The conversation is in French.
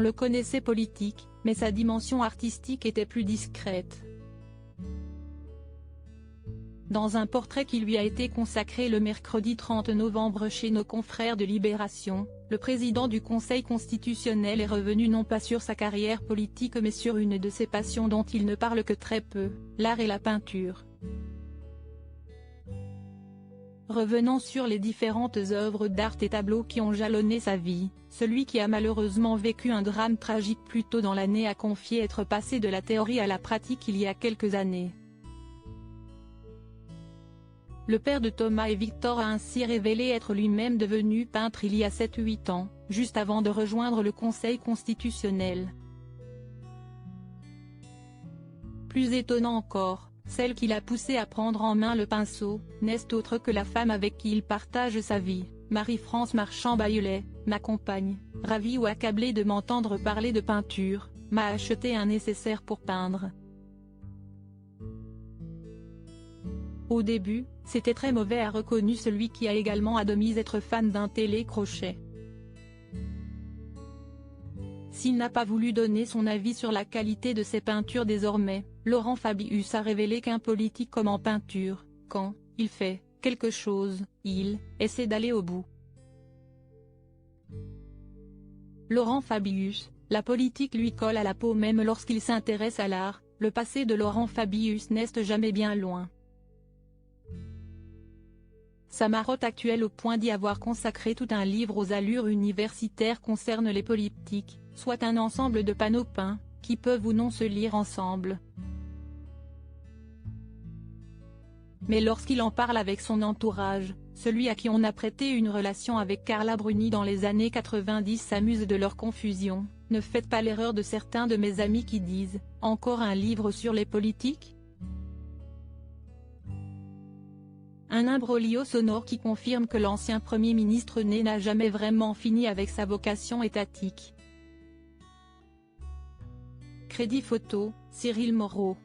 On le connaissait politique, mais sa dimension artistique était plus discrète. Dans un portrait qui lui a été consacré le mercredi 30 novembre chez nos confrères de Libération, le président du Conseil constitutionnel est revenu non pas sur sa carrière politique mais sur une de ses passions dont il ne parle que très peu, l'art et la peinture. Revenant sur les différentes œuvres d'art et tableaux qui ont jalonné sa vie, celui qui a malheureusement vécu un drame tragique plus tôt dans l'année a confié être passé de la théorie à la pratique il y a quelques années. Le père de Thomas et Victor a ainsi révélé être lui-même devenu peintre il y a 7-8 ans, juste avant de rejoindre le Conseil constitutionnel. Plus étonnant encore, celle qui l'a poussé à prendre en main le pinceau, n'est autre que la femme avec qui il partage sa vie, Marie-France Marchand-Baillelet, ma compagne, ravie ou accablée de m'entendre parler de peinture, m'a acheté un nécessaire pour peindre. Au début, c'était très mauvais, a reconnu celui qui a également admis être fan d'un télécrochet. S'il n'a pas voulu donner son avis sur la qualité de ses peintures désormais, Laurent Fabius a révélé qu'un politique comme en peinture, quand il fait quelque chose, il essaie d'aller au bout. Laurent Fabius, la politique lui colle à la peau même lorsqu'il s'intéresse à l'art, le passé de Laurent Fabius n'est jamais bien loin. Sa marotte actuelle au point d'y avoir consacré tout un livre aux allures universitaires concerne les polyptyques, soit un ensemble de panneaux peints, qui peuvent ou non se lire ensemble. Mais lorsqu'il en parle avec son entourage, celui à qui on a prêté une relation avec Carla Bruni dans les années 90 s'amuse de leur confusion. Ne faites pas l'erreur de certains de mes amis qui disent « Encore un livre sur les politiques ?» Un imbroglio sonore qui confirme que l'ancien Premier ministre n'a jamais vraiment fini avec sa vocation étatique. Crédit photo, Cyril Moreau.